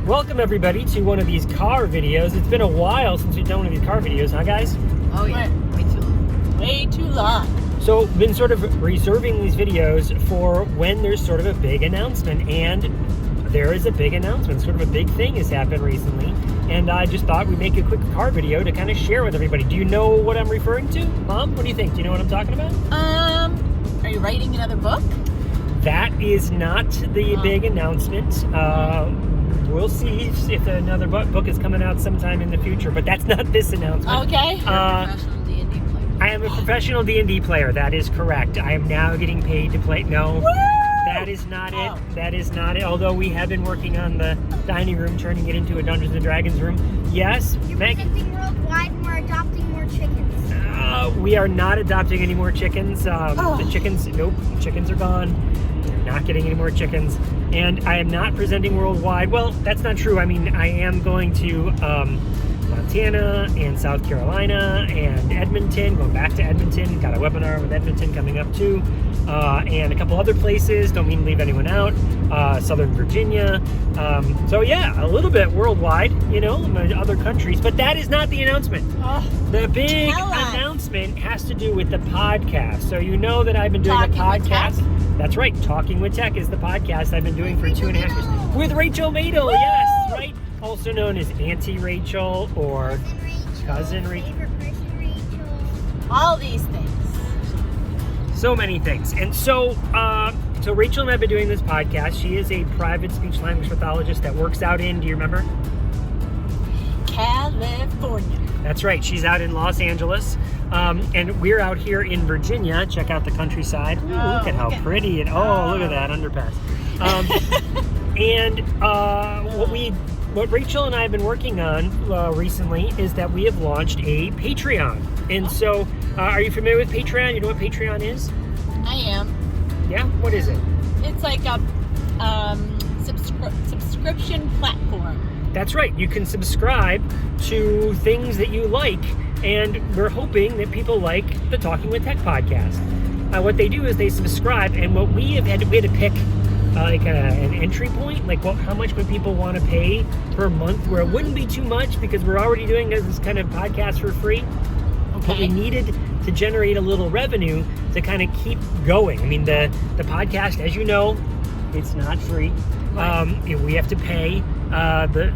Welcome everybody to one of these car videos. It's been a while since we've done one of these car videos, huh guys? Oh yeah, way too long. So been sort of reserving these videos for when there's sort of a big announcement, and there is a big announcement. Sort of a big thing has happened recently, and I just thought we'd make a quick car video to kind of share with everybody. Do you know what I'm referring to? Mom, what do you think? Do you know what I'm talking about? Are you writing another book? That is not the big announcement. We'll see if another book is coming out sometime in the future, but that's not this announcement. Okay. Professional D&D player. I am a professional D&D player. That is correct. I am now getting paid to play. No, Woo! that is not it. That is not it. Although we have been working on the dining room, turning it into a Dungeons and Dragons room. Yes, You're Meg. presenting worldwide and we're adopting more chickens. We are not adopting any more chickens. The chickens, nope, chickens are gone. We're not getting any more chickens. And I am not presenting worldwide. Well, that's not true. I mean, I am going to Montana and South Carolina and Edmonton, going back to Edmonton. Got a webinar with Edmonton coming up too. And a couple other places. Don't mean to leave anyone out. Southern Virginia. So yeah, a little bit worldwide, you know, other countries. But that is not the announcement. The big announcement has to do with the podcast. So you know that I've been doing a podcast. That's right. Talking with Tech is the podcast I've been doing for 2.5 years. With Rachel Madel, yes, right? Also known as Auntie Rachel or Cousin Rachel. Favorite person, Rachel. All these things. So many things. And so Rachel and I have been doing this podcast. She is a private speech language pathologist that works out in, do you remember? California. That's right. She's out in Los Angeles. And we're out here in Virginia. Check out the countryside. Ooh, look at how pretty. And look at that underpass. What Rachel and I have been working on recently is that we have launched a Patreon. And so, are you familiar with Patreon? You know what Patreon is? I am. Yeah? What is it? It's like a subscription platform. That's right. You can subscribe to things that you like, and we're hoping that people like the Talking with Tech podcast. What they do is they subscribe, and what we had to pick an entry point, like how much would people want to pay per month, where it wouldn't be too much because we're already doing this kind of podcast for free. Okay. But we needed to generate a little revenue to kind of keep going. I mean, the podcast, as you know, it's not free. We have to pay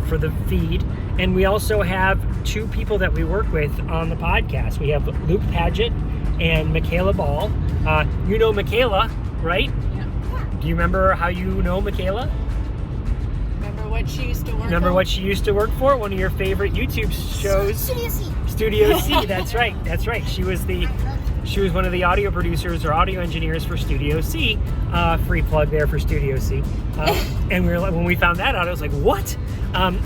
for the feed, and we also have two people that we work with on the podcast. We have Luke Padgett and Michaela Ball. You know Michaela, right? Yeah. Do you remember how you know Michaela? Remember what she used to work Remember on? what she used to work for? One of your favorite YouTube shows. Studio C. Studio C, that's right. That's right. She was one of the audio producers or audio engineers for Studio C. Free plug there for Studio C. And we were like, when we found that out, I was like, what?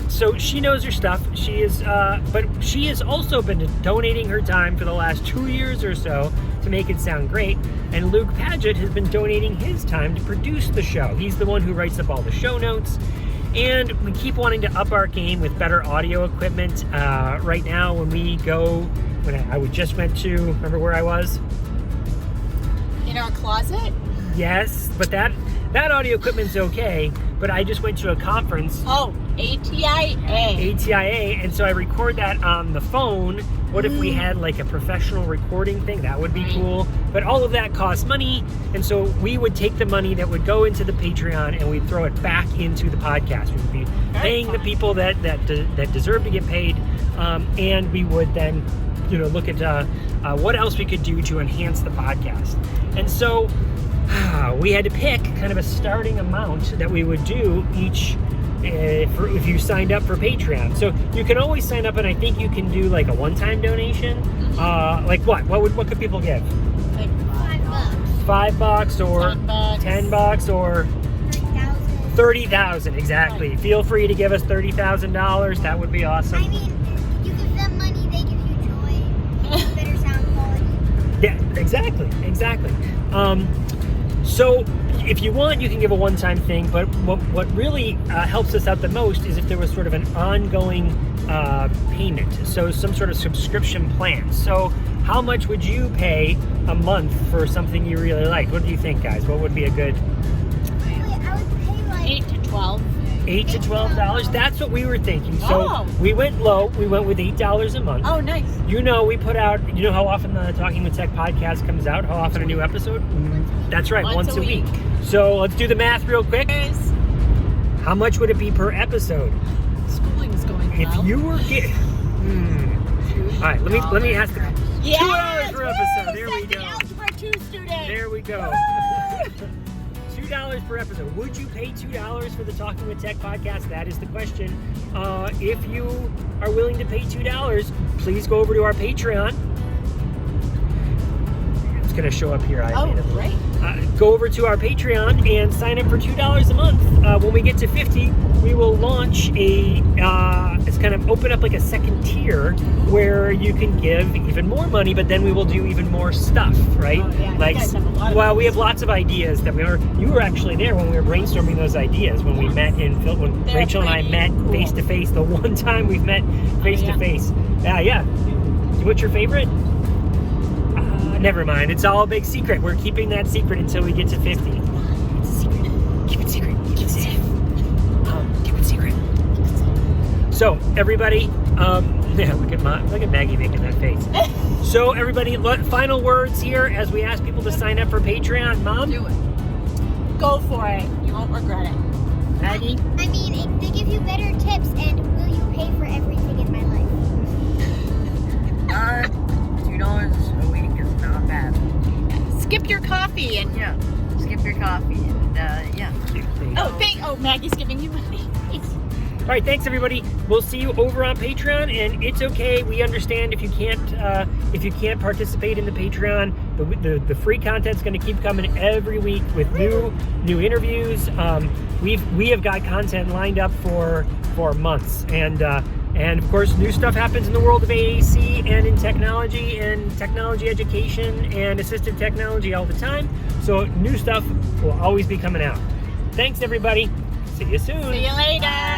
So she knows her stuff. She is, but she has also been donating her time for the last 2 years or so to make it sound great. And Luke Padgett has been donating his time to produce the show. He's the one who writes up all the show notes. And we keep wanting to up our game with better audio equipment. Right now, when I just went to, remember where I was? In our closet? Yes, but that audio equipment's okay. But I just went to a conference. Oh, ATIA. ATIA, and so I record that on the phone. What if we had like a professional recording thing? That would be cool. But all of that costs money, and so we would take the money that would go into the Patreon and we'd throw it back into the podcast. We would be paying the people that deserve to get paid, and we would then, look at what else we could do to enhance the podcast. And so we had to pick kind of a starting amount that we would do each. If you signed up for Patreon. So you can always sign up, and I think you can do like a one-time donation. Like what? What could people give? Like $5 or $10 or $30,000. 30,000 exactly. Right. Feel free to give us $30,000. That would be awesome. I mean, you give them money, they give you joy. Better sound quality. Yeah, exactly. So if you want, you can give a one-time thing, but what really helps us out the most is if there was sort of an ongoing payment, so some sort of subscription plan. So how much would you pay a month for something you really like? What do you think, guys? What would be a good... I would pay like 8 to 12. $8 to $12. That's what we were thinking. So Oh. we went low. We went with $8 a month. Oh, nice. You know, we put out, you know how often the Talking with Tech podcast comes out? How often a new episode? That's right, once a week. So let's do the math real quick. There's How much would it be per episode? schooling's going If well. you were getting... All right, let me ask the... Yes! $2 per episode. There we Second go. Algebra 2 student. There we go. $2 per episode. Would you pay $2 for the Talking with Tech podcast? That is the question. If you are willing to pay $2, please go over to our Patreon. It's going to show up here. Oh, great. Go over to our Patreon and sign up for $2 a month. When we get to 50, we will launch it's kind of open up like a second tier where you can give even more money, but then we will do even more stuff, right? Oh, yeah. You guys have a lot of we have lots of ideas that you were actually there when we were brainstorming those ideas when we met when They're Rachel and I pretty met cool. face to face, the one time we've met face to face. Yeah. What's your favorite? Never mind. It's all a big secret. We're keeping that secret until we get to 50. It's a secret. Keep it secret. Keep it safe. Keep it secret. So, everybody, yeah, look at Maggie making that face. So, everybody, final words here as we ask people to sign up for Patreon. Mom? Do it. Go for it. You won't regret it. Maggie? I mean, they give you better tips, and will you pay for everything in my life? $2 a week is not bad. Skip your coffee and Yeah. Skip your coffee and yeah. Maggie's giving you money. All right, thanks everybody. We'll see you over on Patreon, and it's okay. We understand if you can't participate in the Patreon. The free content's going to keep coming every week with new interviews. We have got content lined up for months, and of course, new stuff happens in the world of AAC and in technology and technology education and assistive technology all the time. So new stuff will always be coming out. Thanks everybody. See you soon. See you later.